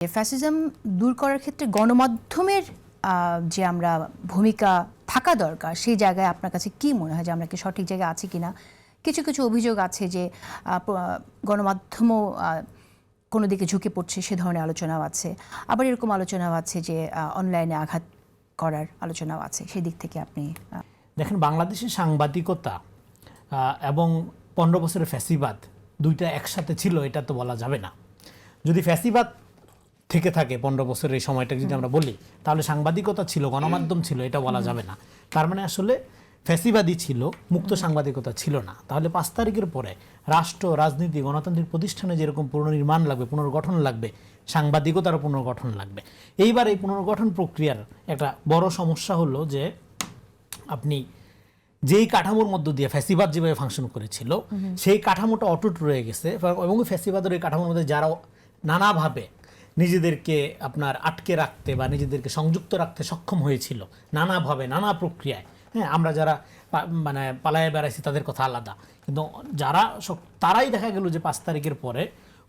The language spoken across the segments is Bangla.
ফ্যাসিজম দূর করার ক্ষেত্রে গণমাধ্যমের যে আমরা ভূমিকা থাকা দরকার সেই জায়গায় আপনার কাছে কি মনে হয় যে আমরা কি সঠিক জায়গায় আছি কিনা? কিছু কিছু অভিযোগ আছে যে গণমাধ্যমও কোনো দিকে ঝুঁকে পড়ছে, সে ধরনের আলোচনাও আছে। আবার এরকম আলোচনাও আছে যে অনলাইনে আঘাত করার আলোচনাও আছে। সেই দিক থেকে আপনি দেখেন, বাংলাদেশের সাংবাদিকতা এবং 15 বছরের ফ্যাসিবাদ দুইটা একসাথে ছিল এটা তো বলা যাবে না। যদি ফ্যাসিবাদ থেকে থাকে 15 বছরের এই সময়টা যদি আমরা বলি, তাহলে সাংবাদিকতা ছিল, গণমাধ্যম ছিল, এটা বলা যাবে না। তার মানে আসলে ফ্যাসিবাদী ছিল, মুক্ত সাংবাদিকতা ছিল না। তাহলে 5 তারিখের পরে রাষ্ট্র, রাজনীতি, গণতান্ত্রিক প্রতিষ্ঠানে যেরকম পুনর্নির্মাণ লাগবে, পুনর্গঠন লাগবে, সাংবাদিকতারও পুনর্গঠন লাগবে। এইবার এই পুনর্গঠন প্রক্রিয়ার একটা বড় সমস্যা হলো যে আপনি যেই কাঠামোর মধ্য দিয়ে ফ্যাসিবাদ যেভাবে ফাংশন করেছিল সেই কাঠামোটা অটুট রয়ে গেছে এবং ফ্যাসিবাদের এই কাঠামোর মধ্যে যারা নানাভাবে নিজেদেরকে আপনার আটকে রাখতে বা নিজেদেরকে সংযুক্ত রাখতে সক্ষম হয়েছিল নানাভাবে, নানা প্রক্রিয়ায়, হ্যাঁ, আমরা যারা মানে পালায়ে বেড়াইছি তাদের কথা আলাদা, কিন্তু যারা তারাই দেখা গেল যে 5 তারিখের পরে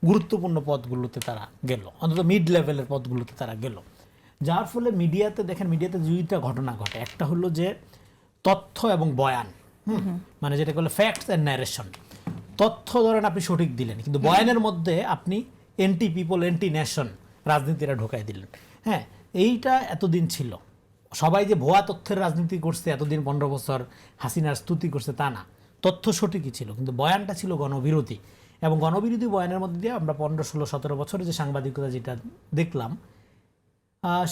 গুরুত্বপূর্ণ পদগুলোতে তারা গেল, অন্তত মিড লেভেলের পদগুলোতে তারা গেল। যার ফলে মিডিয়াতে দেখেন, মিডিয়াতে দুইটা ঘটনা ঘটে। একটা হলো যে তথ্য এবং বয়ান, মানে যেটা বলে ফ্যাক্টস অ্যান্ড ন্যারেশন। তথ্য ধরেন আপনি সঠিক দিলেন, কিন্তু বয়ানের মধ্যে আপনি এন্টি পিপল, এন্টি নেশন রাজনীতিরা ঢোকাই দিলেন। হ্যাঁ, এইটা এতদিন ছিল। সবাই যে ভুয়া তথ্যের রাজনীতি করছে এতদিন 15 বছর হাসিনার স্তুতি করছে তা না, তথ্য সঠিকই ছিল, কিন্তু বয়ানটা ছিল গণবিরোধী। এবং গণবিরোধী বয়ানের মধ্যে দিয়ে আমরা 15, 16, 17 বছরে যে সাংবাদিকতা যেটা দেখলাম,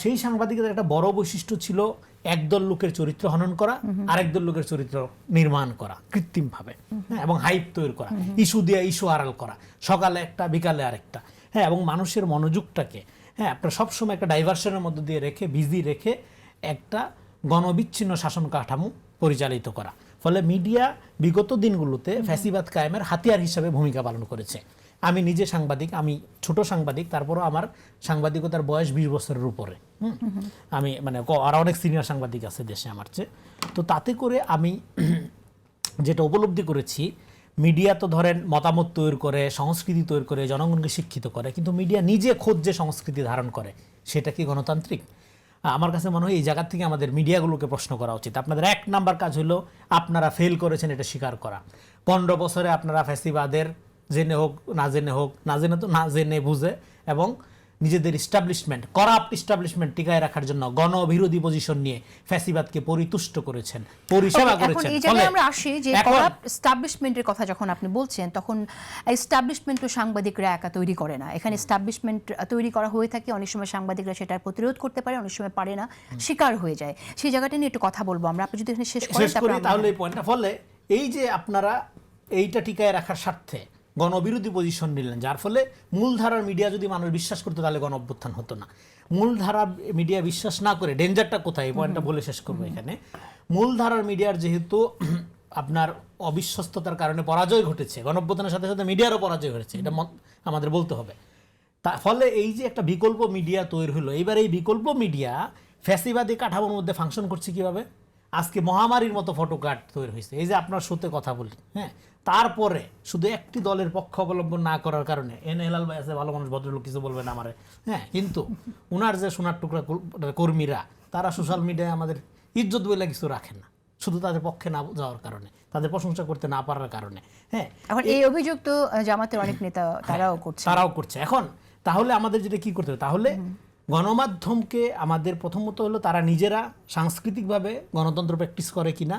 সেই সাংবাদিকতার একটা বড় বৈশিষ্ট্য ছিল একদল লোকের চরিত্র হনন করা, আরেক দল লোকের চরিত্র নির্মাণ করা কৃত্রিমভাবে, হ্যাঁ, এবং হাইপ তৈরি করা, ইস্যু দিয়ে ইস্যু আড়াল করা, সকালে একটা বিকালে আরেকটা, হ্যাঁ, এবং মানুষের মনোযোগটাকে, হ্যাঁ, আপনার সবসময় একটা ডাইভার্সনের মধ্যে দিয়ে রেখে, বিজি রেখে একটা গণবিচ্ছিন্ন শাসন কাঠামো পরিচালিত করা। ফলে মিডিয়া বিগত দিনগুলোতে ফ্যাসিবাদ কায়েমের হাতিয়ার হিসাবে ভূমিকা পালন করেছে। আমি নিজে সাংবাদিক, আমি ছোট সাংবাদিক, তারপরও আমার সাংবাদিকতার বয়স 20 বছরের উপরে। আমি মানে আর অনেক সিনিয়র সাংবাদিক আছে দেশে আমার চেয়ে। তো তাতে করে আমি যেটা উপলব্ধি করেছি, মিডিয়া তো ধরেন মতামত তৈরি করে, সংস্কৃতি তৈরি করে, জনগণকে শিক্ষিত করে, কিন্তু মিডিয়া নিজে খোঁজ যে সংস্কৃতি ধারণ করে সেটা কি গণতান্ত্রিক? আমার কাছে মনে হয় এই জায়গা থেকে আমাদের মিডিয়াগুলোকে প্রশ্ন করা উচিত। আপনাদের 1 নাম্বার কাজ হলো আপনারা ফেল করেছেন এটা স্বীকার করা। 15 বছরে আপনারা ফ্যাসিবাদের জেনে হোক না জেনে হোক, না জেনে তো না জেনে বুঝে এবং নিজেদের ইস্টাবলিশমেন্ট, করাপ্ট ইস্টাবলিশমেন্ট টিকায় রাখার জন্য গণবিরোধী পজিশন নিয়ে ফ্যাসিবাদকে পরিতুষ্ট করেছেন, পরিষেবা করেছেন। এই জায়গায় আমরা আসি যে করাপ্ট ইস্টাবলিশমেন্টের কথা যখন আপনি বলছেন, তখন ইস্টাবলিশমেন্ট তো সাংবাদিকরা একা তৈরি করে না। এখানে ইস্টাবলিশমেন্ট তৈরি করা হয়ে থাকে, অনেক সময় সাংবাদিকরা সেটা প্রতিরোধ করতে পারে, অনেক সময় পারে না, শিকার হয়ে যায়। সেই জায়গাটা নিয়ে একটু কথা বলবো আমরা। আপনি যদি এখানে শেষ করেন তাহলে এই পয়েন্টটা, ফলে এই যে আপনারা এইটা টিকায় রাখার স্বার্থে গণবিরোধী পজিশন নিলেন, যার ফলে মূলধারার মিডিয়া যদি মানুষ বিশ্বাস করতো তাহলে গণ অভ্যুত্থান হতো না। মূলধারা মিডিয়া বিশ্বাস না করে, ডেঞ্জারটা কোথায় এই পয়েন্টটা বলে শেষ করবো এখানে। মূলধারার মিডিয়ার যেহেতু আপনার অবিশ্বস্ততার কারণে পরাজয় ঘটেছে, গণ অভ্যুত্থানের সাথে সাথে মিডিয়ারও পরাজয় ঘটেছে, এটা আমাদের বলতে হবে। তার ফলে এই যে একটা বিকল্প মিডিয়া তৈরি হলো, এইবার এই বিকল্প মিডিয়া ফ্যাসিবাদী কাঠামোর মধ্যে ফাংশন করছে কিভাবে? আজকে মহামারীর মতো ফটোকার্ড তৈরি হয়েছে। এই যে আপনার সাথে কথা বলি, হ্যাঁ, তারপরে শুধু একটি দলের পক্ষ অবলম্বন না করার কারণে, হেলাল ভাই আছে, ভালো মানুষ, ভদ্রলোক, কিছু বলবে না আমারে, হ্যাঁ, কিন্তু ওনার যে সোনার টুকরা কর্মীরা, তারা সোশ্যাল মিডিয়ায় আমাদের ইজ্জত বলে কিছু রাখেন না, শুধু তাদের পক্ষে না যাওয়ার কারণে, তাদের প্রশংসা করতে না পারার কারণে। হ্যাঁ, এখন এই অভিযোগ তো জামাতের অনেক নেতা তারাও করছে। এখন তাহলে আমাদের যেটা কি করতে হবে, তাহলে গণমাধ্যমকে আমাদের প্রথমত হলো তারা নিজেরা সাংস্কৃতিকভাবে গণতন্ত্র প্র্যাকটিস করে কিনা,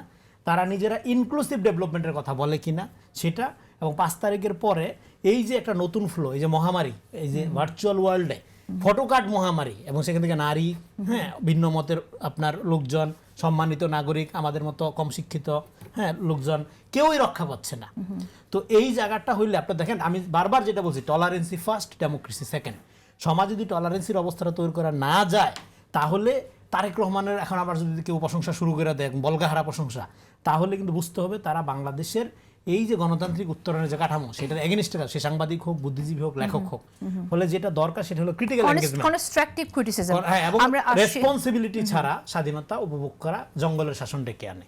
তারা নিজেরা ইনক্লুসিভ ডেভেলপমেন্টের কথা বলে কিনা সেটা, এবং 5 তারিখের পরে এই যে একটা নতুন ফ্লো, এই যে মহামারী, এই যে ভার্চুয়াল ওয়ার্ল্ডে ফটোকার্ড মহামারী, এবং সেখান থেকে নারী, হ্যাঁ, ভিন্ন মতের আপনার লোকজন, সম্মানিত নাগরিক, আমাদের মতো কম শিক্ষিত, হ্যাঁ, লোকজন, কেউই রক্ষা পাচ্ছে না। তো এই জায়গাটা হইলে আপনার দেখেন, আমি বারবার যেটা বলছি, টলারেন্সি ফার্স্ট, ডেমোক্রেসি সেকেন্ড। সমাজ যদি টলারেন্সির অবস্থাটা তৈরি করা না যায়, তাহলে তারেক রহমানের এখন আবার যদি কেউ প্রশংসা শুরু করে দেয়, বলগাহারা প্রশংসা, তাহলে কিন্তু বুঝতে হবে তারা বাংলাদেশের এই যে গণতান্ত্রিক উত্তরণের যে কাঠামো, সেটার এগেনিস্টে, সে সাংবাদিক হোক, বুদ্ধিজীবী হোক, লেখক হোক, ফলে যেটা দরকার সেটা হলো ক্রিটিক্যাল এনগেজমেন্ট, কনস্ট্রাকটিভ ক্রিটিসিজম, এবং রেসপন্সিবিলিটি ছাড়া স্বাধীনতা উপভোগ করা জঙ্গলের শাসন ডেকে আনে।